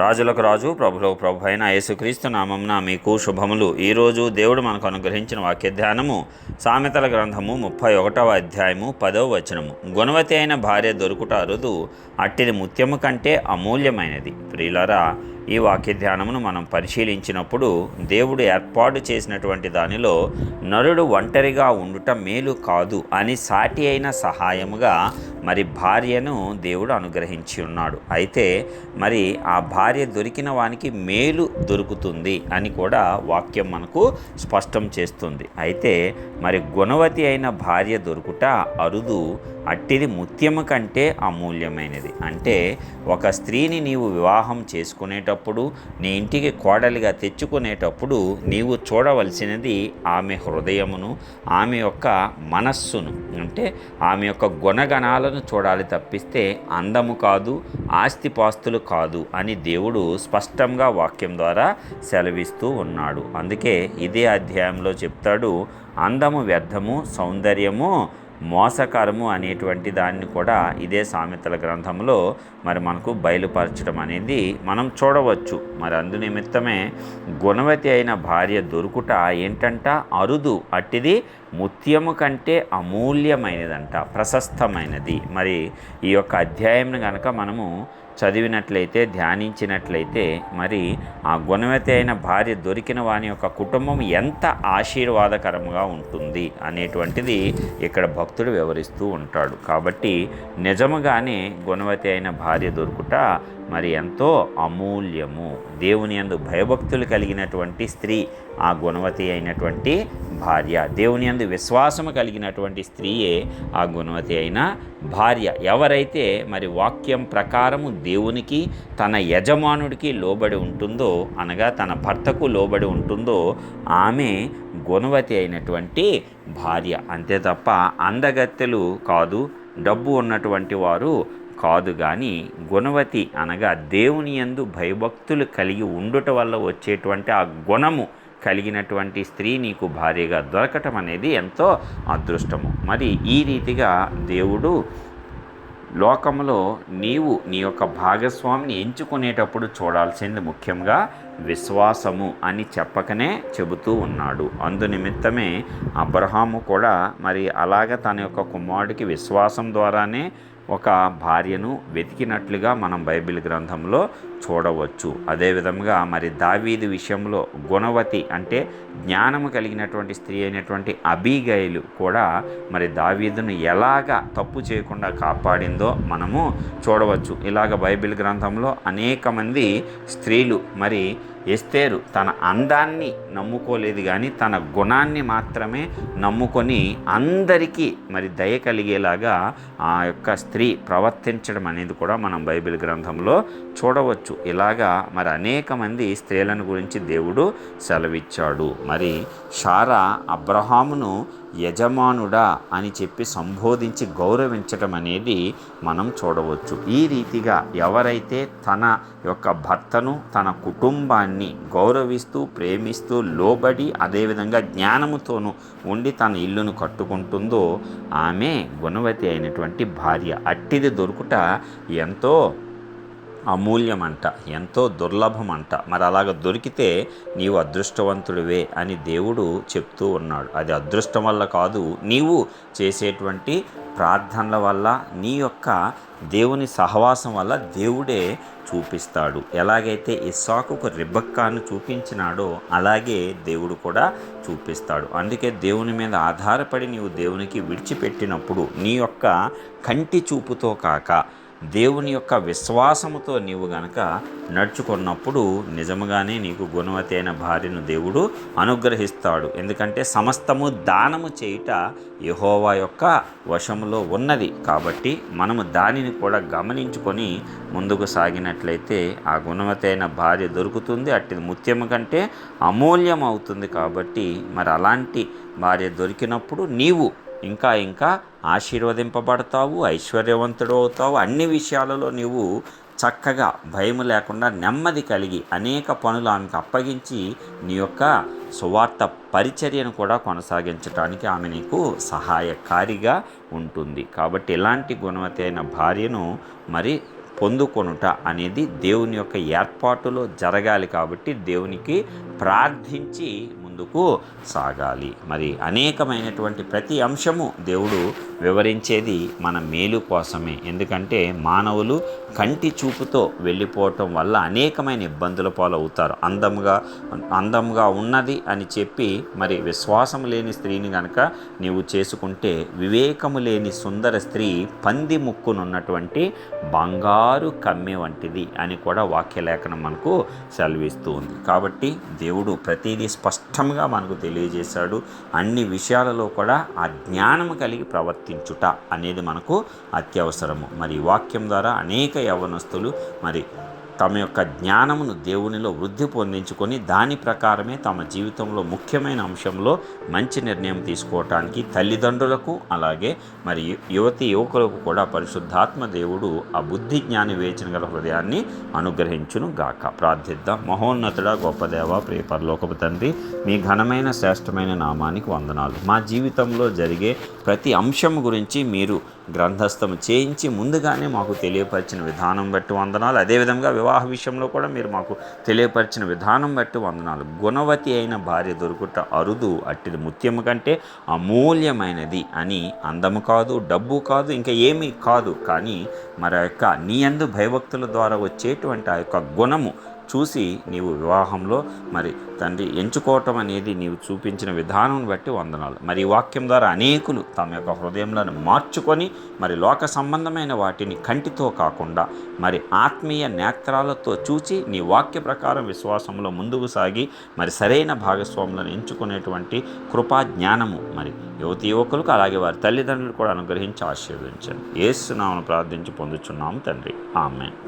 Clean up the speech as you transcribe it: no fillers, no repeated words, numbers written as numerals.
రాజులకు రాజు ప్రభులకు ప్రభు అయిన యేసుక్రీస్తు నామమున మీకు శుభములు. ఈరోజు దేవుడు మనకు అనుగ్రహించిన వాక్య ధ్యానము సామెతల గ్రంథము 31వ అధ్యాయము 10వ వచనము. గుణవతి అయిన భార్య దొరుకుట అరుదు, అట్టిది ముత్యము కంటే అమూల్యమైనది. ప్రియులారా, ఈ వాక్య ధ్యానమును మనం పరిశీలించినప్పుడు దేవుడు ఏర్పాటు చేసినటువంటి దానిలో నరుడు ఒంటరిగా ఉండుట మేలు కాదు అని సాటి అయిన సహాయముగా మరి భార్యను దేవుడు అనుగ్రహించి ఉన్నాడు. అయితే మరి ఆ భార్య దొరికిన వానికి మేలు దొరుకుతుంది అని కూడా వాక్యం మనకు స్పష్టం చేస్తుంది. అయితే మరి గుణవతి అయిన భార్య దొరుకుట అరుదు, అట్టిది ముత్యము కంటే అమూల్యమైనది. అంటే ఒక స్త్రీని నీవు వివాహం చేసుకునేటప్పుడు, నీ ఇంటికి కోడలిగా తెచ్చుకునేటప్పుడు నీవు చూడవలసినది ఆమె హృదయమును, ఆమె యొక్క మనస్సును, అంటే ఆమె యొక్క గుణగణాలను చూడాలి తప్పిస్తే అందము కాదు, ఆస్తిపాస్తులు కాదు అని దేవుడు స్పష్టంగా వాక్యం ద్వారా సెలవిస్తూ ఉన్నాడు. అందుకే ఇదే అధ్యాయంలో చెప్తాడు, అందము వ్యర్థము, సౌందర్యము మోసకరము అనేటువంటి దాన్ని కూడా ఇదే సామెతల గ్రంథంలో మరి మనకు బయలుపరచడం అనేది మనం చూడవచ్చు. మరి అందునిమిత్తమే గుణవతి అయిన భార్య దొరుకుట ఏంటంట అరుదు, అట్టిది ముత్యము కంటే అమూల్యమైనదంట, ప్రశస్తమైనది. మరి ఈ యొక్క అధ్యాయం కనుక మనము చదివినట్లయితే, ధ్యానించినట్లయితే మరి ఆ గుణవతి అయిన భార్య దొరికిన వాని యొక్క కుటుంబం ఎంత ఆశీర్వాదకరంగా ఉంటుంది అనేటువంటిది ఇక్కడ భక్తుడు వివరిస్తూ ఉంటాడు. కాబట్టి నిజముగానే గుణవతి అయిన భార్య దొరుకుట మరి ఎంతో అమూల్యము. దేవుని యందు భయభక్తులు కలిగినటువంటి స్త్రీ ఆ గుణవతి అయినటువంటి భార్య. దేవుని యందు విశ్వాసము కలిగినటువంటి స్త్రీయే ఆ గుణవతి అయిన భార్య. ఎవరైతే మరి వాక్యం ప్రకారము దేవునికి, తన యజమానుడికి లోబడి ఉంటుందో, అనగా తన భర్తకు లోబడి ఉంటుందో, ఆమె గుణవతి అయినటువంటి భార్య. అంతే తప్ప అందగత్తెలు కాదు, డబ్బు ఉన్నటువంటి వారు కాదు. కానీ గుణవతి అనగా దేవుని యందు భయభక్తులు కలిగి ఉండుట వల్ల వచ్చేటువంటి ఆ గుణము కలిగినటువంటి స్త్రీ నీకు భార్యగా దొరకటం అనేది ఎంతో అదృష్టము. మరి ఈ రీతిగా దేవుడు లోకంలో నీవు నీ యొక్క భాగస్వామిని ఎంచుకునేటప్పుడు చూడాల్సింది ముఖ్యంగా విశ్వాసము అని చెప్పకనే చెబుతూ ఉన్నాడు. అందునిమిత్తమే అబ్రహాము కూడా మరి అలాగ తన యొక్క కుమారుడికి విశ్వాసం ద్వారానే ఒక భార్యను వెతికినట్లుగా మనం బైబిల్ గ్రంథంలో చూడవచ్చు. అదేవిధంగా మరి దావీదు విషయంలో గుణవతి అంటే జ్ఞానము కలిగినటువంటి స్త్రీ అయినటువంటి అబీగయిలు కూడా మరి దావీదును ఎలాగ తప్పు చేయకుండా కాపాడిందో మనము చూడవచ్చు. ఇలాగ బైబిల్ గ్రంథంలో అనేక మంది స్త్రీలు మరి ఎస్తేరు తన అందాన్ని నమ్ముకోలేదు, కానీ తన గుణాన్ని మాత్రమే నమ్ముకొని అందరికీ మరి దయ కలిగేలాగా ఆ యొక్క స్త్రీ ప్రవర్తించడం అనేది కూడా మనం బైబిల్ గ్రంథంలో చూడవచ్చు. ఇలాగా మరి అనేక మంది స్త్రీలను గురించి దేవుడు సెలవిచ్చాడు. మరి శారా అబ్రహామును యజమానుడా అని చెప్పి సంబోధించి గౌరవించటం అనేది మనం చూడవచ్చు. ఈ రీతిగా ఎవరైతే తన యొక్క భర్తను, తన కుటుంబాన్ని గౌరవిస్తూ, ప్రేమిస్తూ, లోబడి, అదేవిధంగా జ్ఞానముతోనూ ఉండి తన ఇల్లును కట్టుకుంటుందో ఆమె గుణవతి అయినటువంటి భార్య. అట్టిది దొరుకుట ఎంతో అమూల్యమంట, ఎంతో దుర్లభమంట. మరి అలాగ దొరికితే నీవు అదృష్టవంతుడివే అని దేవుడు చెప్తూ ఉన్నాడు. అది అదృష్టం వల్ల కాదు, నీవు చేసేటువంటి ప్రార్థనల వల్ల, నీ యొక్క దేవుని సహవాసం వల్ల దేవుడే చూపిస్తాడు. ఎలాగైతే ఇస్సాకుకు రిబక్కాను చూపించినాడో అలాగే దేవుడు కూడా చూపిస్తాడు. అందుకే దేవుని మీద ఆధారపడి నీవు దేవునికి విడిచిపెట్టినప్పుడు, నీ యొక్క కంటి చూపుతో కాక దేవుని యొక్క విశ్వాసముతో నీవు గనక నడుచుకున్నప్పుడు నిజముగానే నీకు గుణవతి అయిన భార్యను దేవుడు అనుగ్రహిస్తాడు. ఎందుకంటే సమస్తము దానము చేయుట యెహోవా యొక్క వశములో ఉన్నది. కాబట్టి మనము దానిని కూడా గమనించుకొని ముందుకు సాగినట్లయితే ఆ గుణవతి అయిన భార్య దొరుకుతుంది. అట్టి ముత్యము కంటే అమూల్యం అవుతుంది. కాబట్టి మరి అలాంటి భార్య దొరికినప్పుడు నీవు ఇంకా ఇంకా ఆశీర్వదింపబడతావు, ఐశ్వర్యవంతుడు అవుతావు. అన్ని విషయాలలో నీవు చక్కగా భయం లేకుండా నెమ్మది కలిగి అనేక పనులు ఆమెకు అప్పగించి నీ యొక్క సువార్త పరిచర్యను కూడా కొనసాగించడానికి ఆమె నీకు సహాయకారిగా ఉంటుంది. కాబట్టి ఇలాంటి గుణవతి అయిన భార్యను మరి పొందుకొనుట అనేది దేవుని యొక్క ఏర్పాటులో జరగాలి. కాబట్టి దేవునికి ప్రార్థించి ముందుకు సాగాలి. మరి అనేకమైనటువంటి ప్రతి అంశము దేవుడు వివరించేది మన మేలు కోసమే. ఎందుకంటే మానవులు కంటి చూపుతో వెళ్ళిపోవటం వల్ల అనేకమైన ఇబ్బందుల పాలవుతారు. అందంగా ఉన్నది అని చెప్పి మరి విశ్వాసం లేని స్త్రీని కనుక నీవు చేసుకుంటే, వివేకము లేని సుందర స్త్రీ పంది ముక్కునున్నటువంటి బంగారు కమ్మె వంటిది అని కూడా వాక్యలేఖనం మనకు సెలవిస్తూ ఉంది. కాబట్టి దేవుడు ప్రతిదీ స్పష్టంగా మనకు తెలియజేశాడు. అన్ని విషయాలలో కూడా ఆ జ్ఞానము కలిగి ప్రవర్తించుట అనేది మనకు అత్యవసరము. మరి వాక్యం ద్వారా అనేక యవ్వనస్తులు మరి తమ యొక్క జ్ఞానమును దేవునిలో వృద్ధి పొందించుకొని దాని ప్రకారమే తమ జీవితంలో ముఖ్యమైన అంశంలో మంచి నిర్ణయం తీసుకోవటానికి తల్లిదండ్రులకు అలాగే మరి యువకులకు కూడా పరిశుద్ధాత్మ దేవుడు ఆ బుద్ధి జ్ఞాని వివేచన గల హృదయాన్ని అనుగ్రహించును గాక. ప్రార్థిద్దాం. మహోన్నతుడా, గొప్ప దేవ, ప్రియ పరలోకపు తండ్రి, మీ ఘనమైన శ్రేష్టమైన నామానికి వందనాలు. మా జీవితంలో జరిగే ప్రతి అంశం గురించి మీరు గ్రంథస్థం చేయించి ముందుగానే మాకు తెలియపరిచిన విధానం బట్టి వందనాలు. అదేవిధంగా వివాహ విషయంలో కూడా మీరు మాకు తెలియపరిచిన విధానం బట్టి వందనాలు. గుణవతి అయిన భార్య దొరుకుట అరుదు, అట్టిది ముత్యము కంటే అమూల్యమైనది అని. అందము కాదు, డబ్బు కాదు, ఇంకా ఏమీ కాదు, కానీ మరి యొక్క నీ యందు భయభక్తుల ద్వారా వచ్చేటువంటి ఆ యొక్క గుణము చూసి నీవు వివాహంలో మరి తండ్రి ఎంచుకోవటం అనేది నీవు చూపించిన విధానం బట్టి వందనాలు. మరి ఈ వాక్యం ద్వారా అనేకులు తమ యొక్క హృదయంలో మార్చుకొని మరి లోక సంబంధమైన వాటిని కంటితో కాకుండా మరి ఆత్మీయ నేత్రాలతో చూచి నీ వాక్య ప్రకారం విశ్వాసంలో ముందుకు సాగి మరి సరైన భాగస్వాములను ఎంచుకునేటువంటి కృపా జ్ఞానము మరి యువకులకు అలాగే వారి తల్లిదండ్రులు కూడా అనుగ్రహించి ఆశీర్వదించండి. యేసు నామమున ప్రార్థించి పొందుచున్నాము తండ్రి. ఆమేన్.